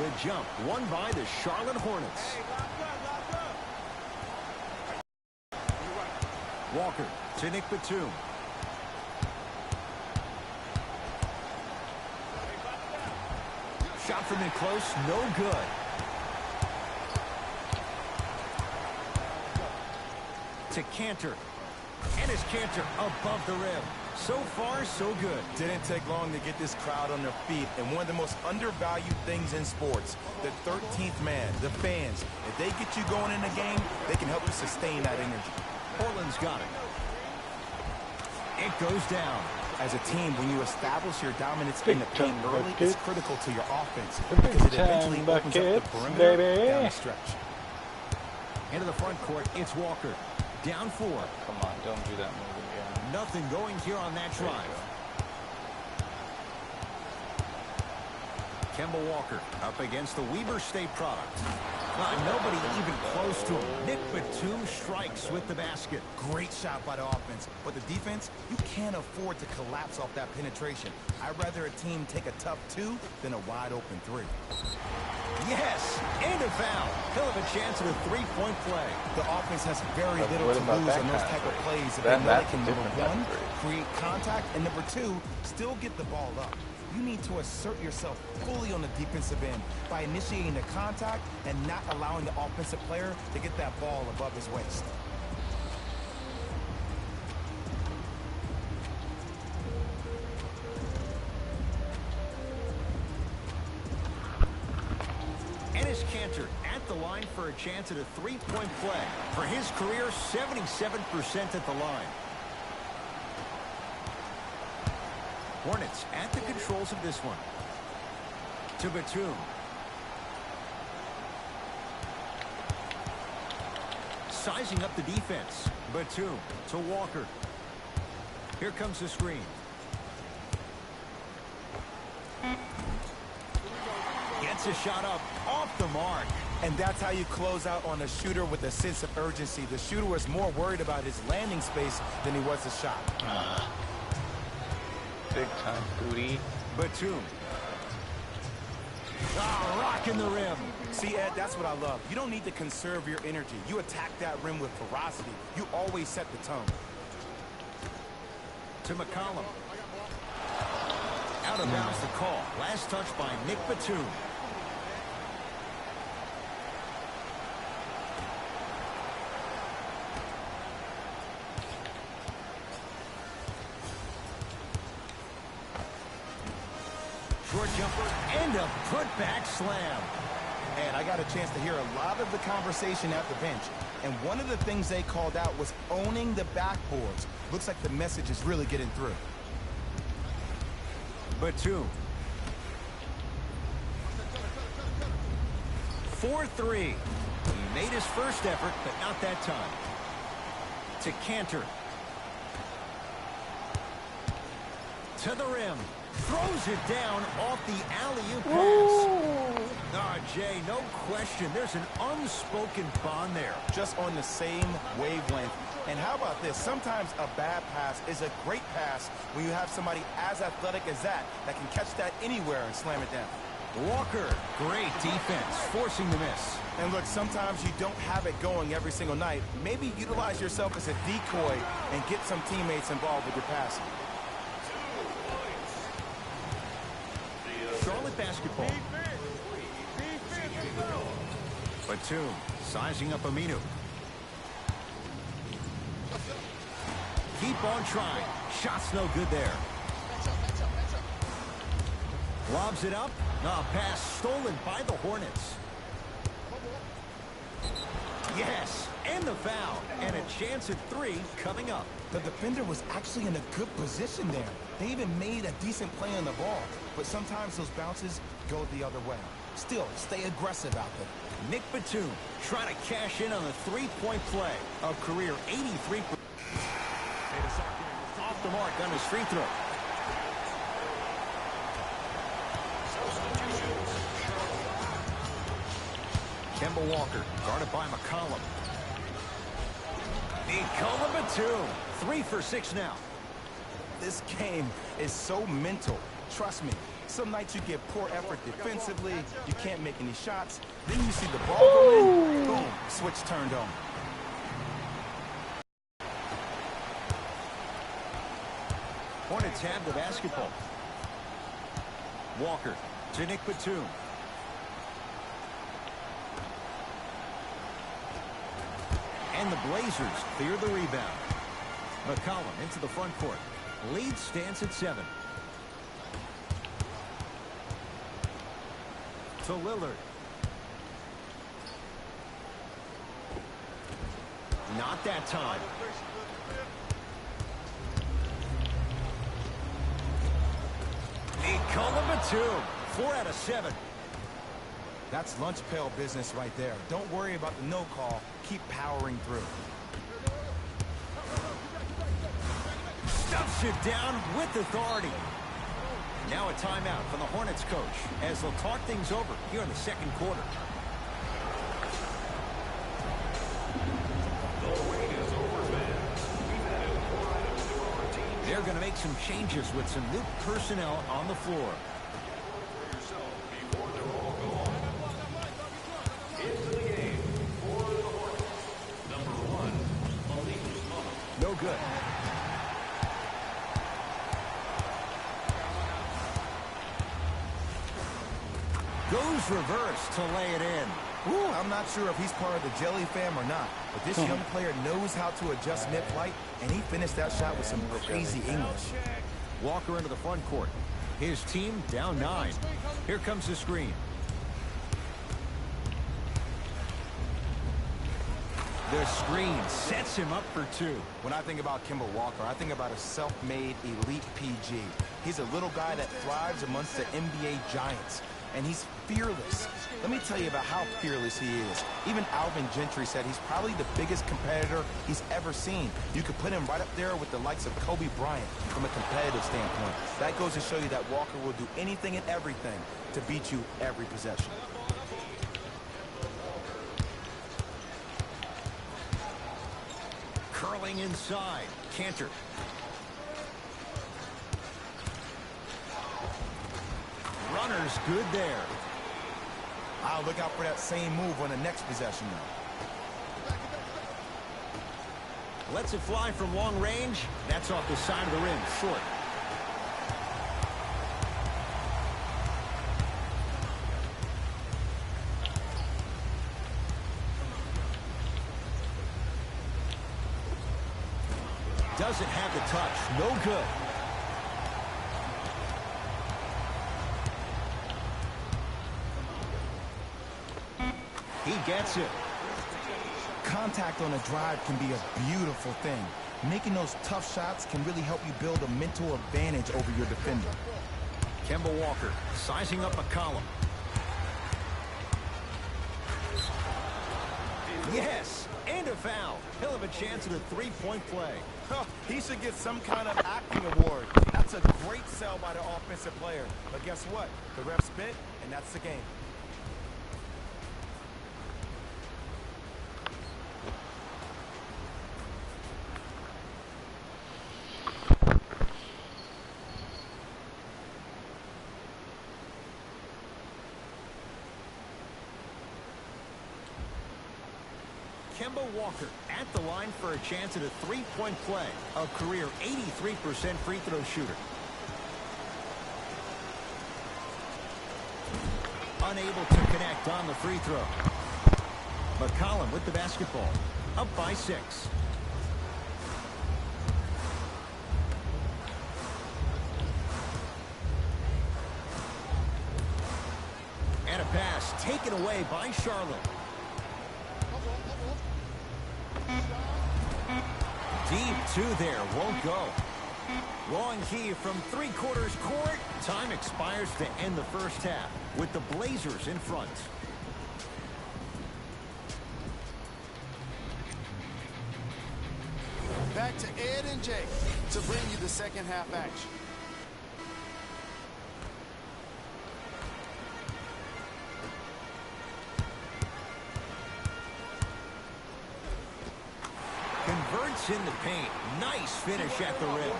The jump won by the Charlotte Hornets. Walker to Nick Batum. Shot from in close, no good. To Cantor. And it's Cantor above the rim. So far, so good. Didn't take long to get this crowd on their feet. And one of the most undervalued things in sports, the 13th man, the fans. If they get you going in the game, they can help you sustain that energy. Portland's got it. It goes down. As a team, when you establish your dominance in the paint early, it's critical to your offense because it eventually opens up the perimeter down the stretch. Into the front court, it's Walker. Down 4. Come on, don't do that move again. Nothing going here on that drive. Kemba Walker up against the Weber State product. Nobody even close to him. Nick Batum strikes with the basket. Great shot by the offense. But the defense, you can't afford to collapse off that penetration. I'd rather a team take a tough 2 than a wide open 3. Yes, and a foul. He'll have a chance at a 3-point play. The offense has very little to lose on those type of plays if they know they can, number 1, create contact, and number 2, still get the ball up. You need to assert yourself fully on the defensive end by initiating the contact and not allowing the offensive player to get that ball above his waist. And it's Cantor at the line for a chance at a 3-point play. For his career, 77% at the line. Hornets at the controls of this one. To Batum. Sizing up the defense. Batum to Walker. Here comes the screen. Gets a shot up off the mark. And that's how you close out on a shooter with a sense of urgency. The shooter was more worried about his landing space than he was his shot. Big time booty. Batum. Rocking the rim. See, Ed, that's what I love. You don't need to conserve your energy. You attack that rim with ferocity. You always set the tone. To McCollum. Out of bounds the call. Last touch by Nick Batum. Short jumper and a putback slam. And I got a chance to hear a lot of the conversation at the bench. And one of the things they called out was owning the backboards. Looks like the message is really getting through. Batum. 4-3. He made his first effort, but not that time. To Cantor. To the rim. Throws it down off the alley-oop pass. Jay, no question. There's an unspoken bond there. Just on the same wavelength. And how about this? Sometimes a bad pass is a great pass when you have somebody as athletic as that can catch that anywhere and slam it down. Walker, great defense, forcing the miss. And look, sometimes you don't have it going every single night. Maybe utilize yourself as a decoy and get some teammates involved with your passing. Charlotte basketball. Batum sizing up Aminu. Keep on trying. Shot's no good there. Lobs it up. Pass stolen by the Hornets. Yes, and the foul. And a chance at 3 coming up. The defender was actually in a good position there. They even made a decent play on the ball. But sometimes those bounces go the other way. Still, stay aggressive out there. Nick Batum trying to cash in on a 3-point play. A career 83%. Off the mark on his free throw. Kemba Walker guarded by McCollum. Nikola Batum. 3 for 6 now. This game is so mental. Trust me, Some nights you get poor effort defensively, you can't make any shots, then you see the ball go in, boom, switch turned on. Hornets have the basketball. Walker to Nick Batum. And the Blazers clear the rebound. McCollum into the front court. Lead stands at 7. To Lillard. Not that time. Nicola Batum, 4 out of 7. That's lunch pail business right there. Don't worry about the no call. Keep powering through. Stuffs it down with authority. Now a timeout from the Hornets coach as they'll talk things over here in the second quarter. They're going to make some changes with some new personnel on the floor. No good. Goes reverse to lay it in. Ooh, I'm not sure if he's part of the Jelly fam or not, but this young player knows how to adjust mid-flight, and he finished that shot with some crazy English. Walker into the front court. His team down 9. Here comes the screen. The screen sets him up for 2. When I think about Kemba Walker, I think about a self-made elite PG. He's a little guy that thrives amongst the NBA giants, and he's fearless. Let me tell you about how fearless he is. Even Alvin Gentry said he's probably the biggest competitor he's ever seen. You could put him right up there with the likes of Kobe Bryant from a competitive standpoint. That goes to show you that Walker will do anything and everything to beat you every possession. Curling inside. Cantor. Runner's good there. I'll look out for that same move on the next possession now. Lets it fly from long range. That's off the side of the rim. Short. Doesn't have the touch. No good. He gets it. Contact on a drive can be a beautiful thing. Making those tough shots can really help you build a mental advantage over your defender. Kemba Walker sizing up McCollum. Yes, and a foul. He'll have a chance at a three-point play. He should get some kind of acting award. That's a great sell by the offensive player. But guess what? The ref spit, and that's the game. Kemba Walker at the line for a chance at a three-point play. A career 83% free throw shooter. Unable to connect on the free throw. McCollum with the basketball. Up by 6. And a pass taken away by Charlotte. Deep 2 there, won't go. Long key from three-quarters court. Time expires to end the first half with the Blazers in front. Back to Ed and Jake to bring you the second half action. Converts in the paint. Nice finish at the rim.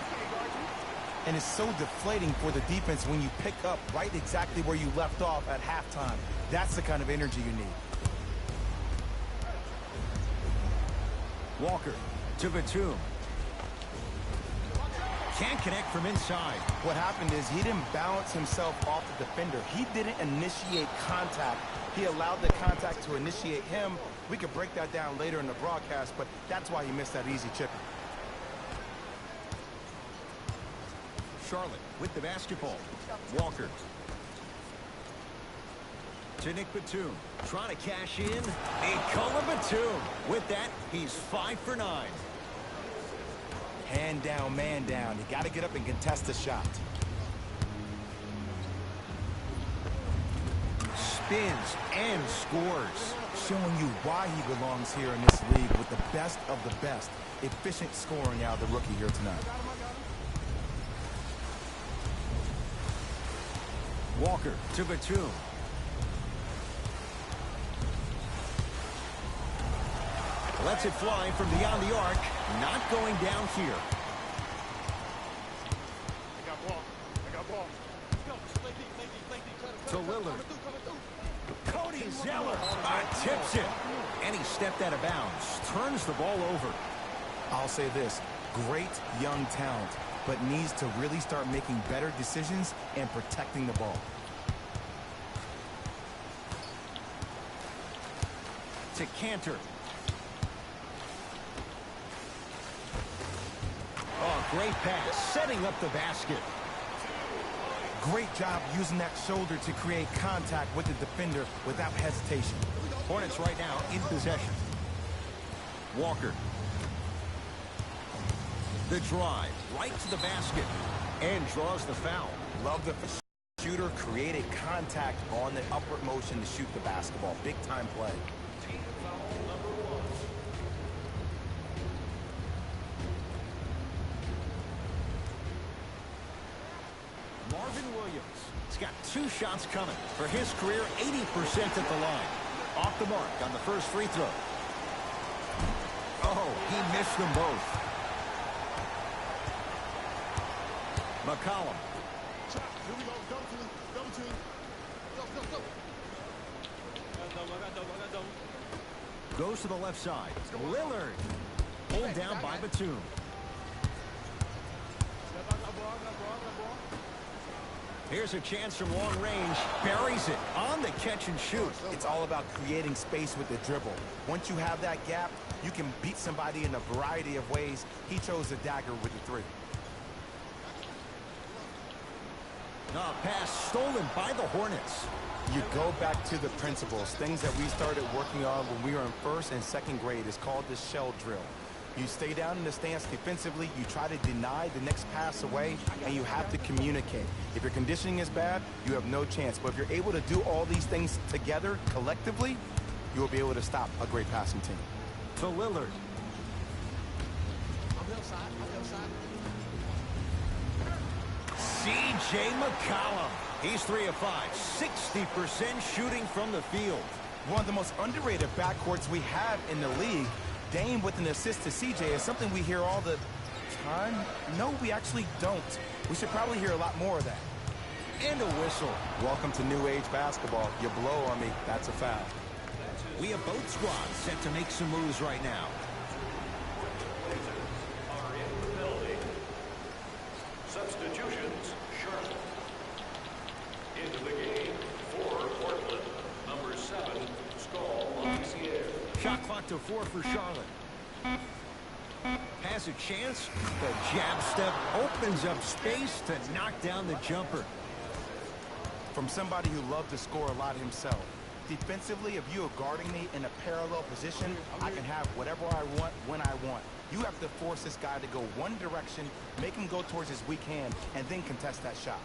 And it's so deflating for the defense when you pick up right exactly where you left off at halftime. That's the kind of energy you need. Walker to Batum. Can't connect from inside. What happened is he didn't balance himself off the defender. He didn't initiate contact. He allowed the contact to initiate him. We could break that down later in the broadcast, but that's why he missed that easy chip. Charlotte with the basketball. Walker. To Nick Batum. Trying to cash in. Nicola Batum. With that, he's 5 for 9. Hand down, man down. You got to get up and contest the shot. Spins and scores. Showing you why he belongs here in this league with the best of the best. Efficient scoring out of the rookie here tonight. Walker to Batum. Lets it fly from beyond the arc. Not going down here. To Lillard. Cody Zeller tips it. And he stepped out of bounds. Turns the ball over. I'll say this. Great young talent, but needs to really start making better decisions and protecting the ball. To Cantor. Oh, great pass, setting up the basket. Great job using that shoulder to create contact with the defender without hesitation. Hornets right now in possession. Walker. The drive, right to the basket, and draws the foul. Love the shooter created contact on the upward motion to shoot the basketball. Big time play. Marvin Williams. He's got 2 shots coming. For his career, 80% at the line. Off the mark on the first free throw. Oh, he missed them both. McCollum. Here we go. Double team. Go. Goes to the left side. Lillard. Pulled down by Batum. Here's a chance from long range. Buries it on the catch and shoot. It's all about creating space with the dribble. Once you have that gap, you can beat somebody in a variety of ways. He chose the dagger with the 3. Pass stolen by the Hornets. You go back to the principles, things that we started working on when we were in 1st and 2nd grade. Is called the shell drill. You stay down in the stance defensively, you try to deny the next pass away, and you have to communicate. If your conditioning is bad, you have no chance. But if you're able to do all these things together, collectively, you will be able to stop a great passing team. To Lillard. C.J. McCollum. He's 3 of 5. 60% shooting from the field. One of the most underrated backcourts we have in the league. Dame with an assist to CJ is something we hear all the time. No, we actually don't. We should probably hear a lot more of that. And a whistle. Welcome to new age basketball. You blow on me, that's a foul. We have both squads set to make some moves right now. Substitutions, Charlotte. Into the game for Portland, number 7, Skull. Shot clock to 4 for Charlotte. Has a chance. The jab step opens up space to knock down the jumper. From somebody who loved to score a lot himself. Defensively, if you are guarding me in a parallel position, I can have whatever I want when I want. You have to force this guy to go one direction, make him go towards his weak hand, and then contest that shot.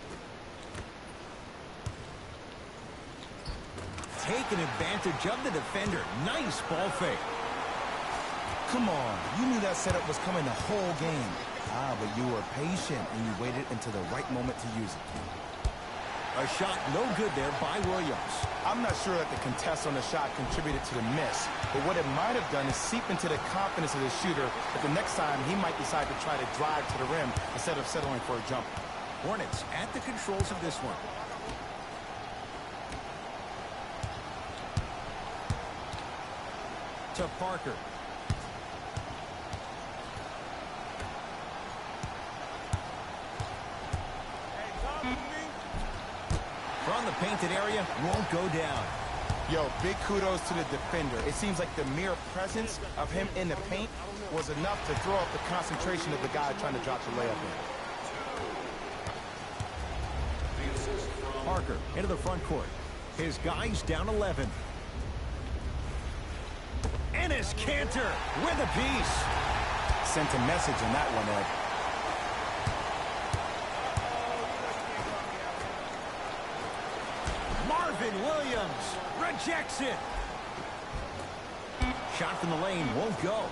Taking advantage of the defender. Nice ball fake. Come on, you knew that setup was coming the whole game. But you were patient and you waited until the right moment to use it. A shot no good there by Williams. I'm not sure that the contest on the shot contributed to the miss, but what it might have done is seep into the confidence of the shooter that the next time he might decide to try to drive to the rim instead of settling for a jumper. Hornets at the controls of this one. To Parker. From the painted area, won't go down. Yo, big kudos to the defender. It seems like the mere presence of him in the paint was enough to throw off the concentration of the guy trying to drop the layup in. Parker into the front court. His guy's down 11. Enes Kanter with a piece. Sent a message on that one, Ed. Marvin Williams rejects it. Shot from the lane won't go.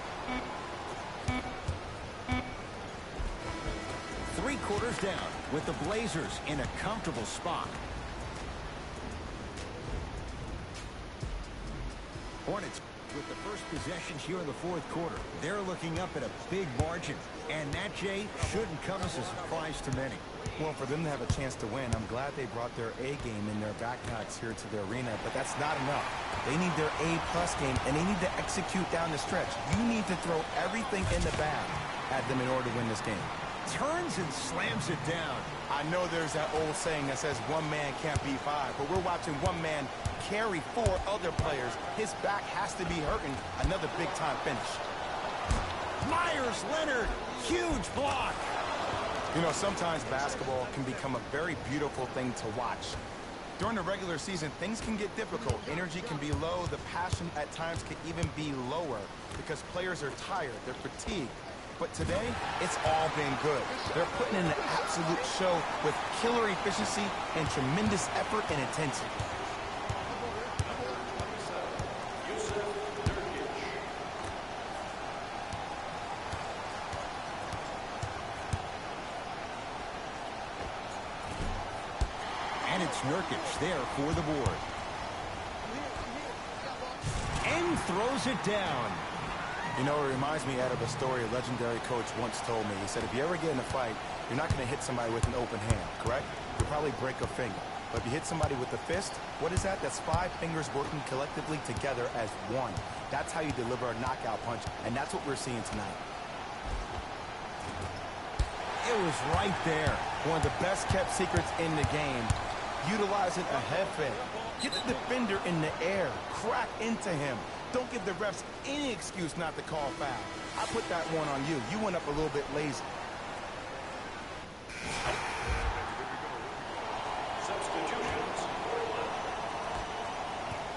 3/4 down with the Blazers in a comfortable spot. Hornets with the first possession here in the 4th quarter. They're looking up at a big margin, and that, Jay, shouldn't come as a surprise to many. Well, for them to have a chance to win, I'm glad they brought their A game in their backpacks here to the arena, but that's not enough. They need their A+ game, and they need to execute down the stretch. You need to throw everything in the bag at them in order to win this game. Turns and slams it down. I know there's that old saying that says one man can't beat five, but we're watching one man carry 4 other players. His back has to be hurting. Another big-time finish. Myers Leonard, huge block. You know, sometimes basketball can become a very beautiful thing to watch. During the regular season, things can get difficult. Energy can be low. The passion at times can even be lower because players are tired. They're fatigued. But today, it's all been good. They're putting in an absolute show with killer efficiency and tremendous effort and intensity. And it's Nurkic there for the board. And throws it down. You know, it reminds me, Ed, of a story a legendary coach once told me. He said, if you ever get in a fight, you're not going to hit somebody with an open hand, correct? You'll probably break a finger. But if you hit somebody with a fist, what is that? That's 5 fingers working collectively together as one. That's how you deliver a knockout punch, and that's what we're seeing tonight. It was right there. One of the best-kept secrets in the game, utilizing a head fake. Get the defender in the air. Crack into him. Don't give the refs any excuse not to call foul. I put that one on you. You went up a little bit lazy.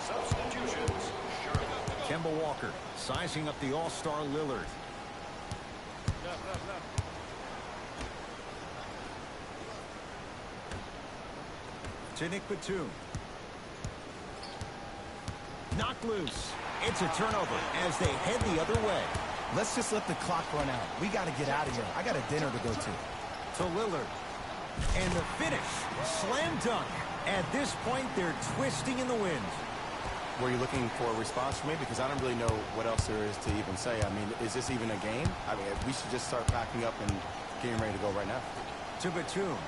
Substitutions. Kemba Walker sizing up the all-star Lillard. To Nick Batum. Knocked loose. It's a turnover as they head the other way. Let's just let the clock run out. We got to get out of here. I got a dinner to go to. To Lillard. And the finish. Slam dunk. At this point, they're twisting in the wind. Were you looking for a response from me? Because I don't really know what else there is to even say. I mean, is this even a game? I mean, we should just start packing up and getting ready to go right now. To Batum.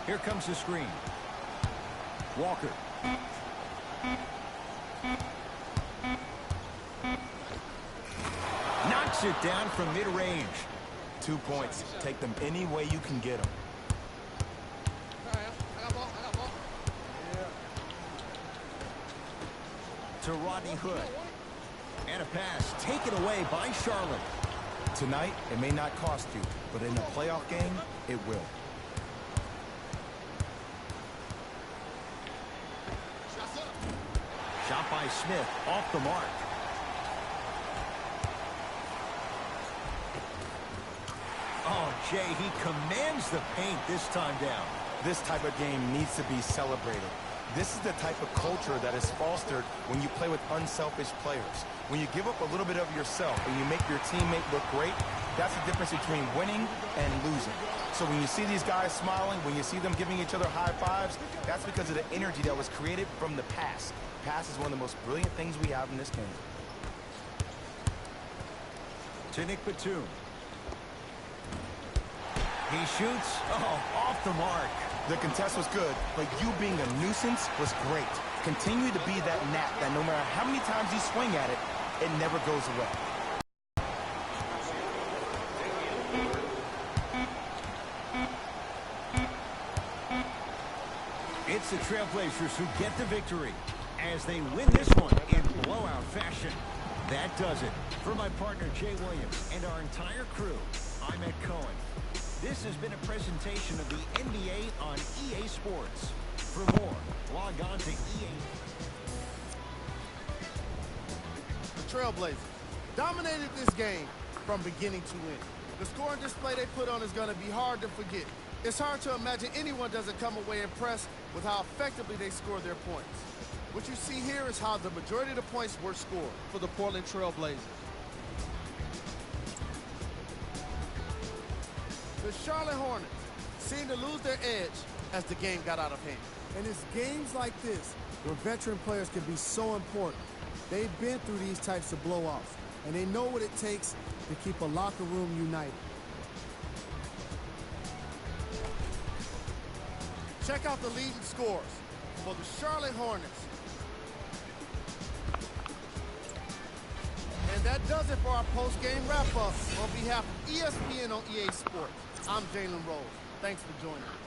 Here comes the screen. Walker. Knocks it down from mid-range. 2 points. Take them any way you can get them. To Rodney Hood. And a pass taken away by Charlotte. Tonight, it may not cost you, but in a playoff game, it will. Shot by Smith, off the mark. Oh, Jay, he commands the paint this time down. This type of game needs to be celebrated. This is the type of culture that is fostered when you play with unselfish players. When you give up a little bit of yourself and you make your teammate look great, that's the difference between winning and losing. So when you see these guys smiling, when you see them giving each other high fives, that's because of the energy that was created from the pass. Pass is one of the most brilliant things we have in this game. To Nick Batum. He shoots. Oh, off the mark. The contest was good, but you being a nuisance was great. Continue to be that gnat that no matter how many times you swing at it, it never goes away. It's the Trailblazers who get the victory as they win this one in blowout fashion. That does it. For my partner, Jay Williams, and our entire crew, I'm Ed Cohen. This has been a presentation of the NBA on EA Sports. For more, log on to EA. The Trailblazers dominated this game from beginning to end. The scoring display they put on is going to be hard to forget. It's hard to imagine anyone doesn't come away impressed with how effectively they score their points. What you see here is how the majority of the points were scored for the Portland Trailblazers. The Charlotte Hornets seemed to lose their edge as the game got out of hand. And it's games like this where veteran players can be so important. They've been through these types of blowoffs, and they know what it takes to keep a locker room united. Check out the leading scores for the Charlotte Hornets. And that does it for our post-game wrap-up. On behalf of ESPN on EA Sports, I'm Jalen Rose. Thanks for joining.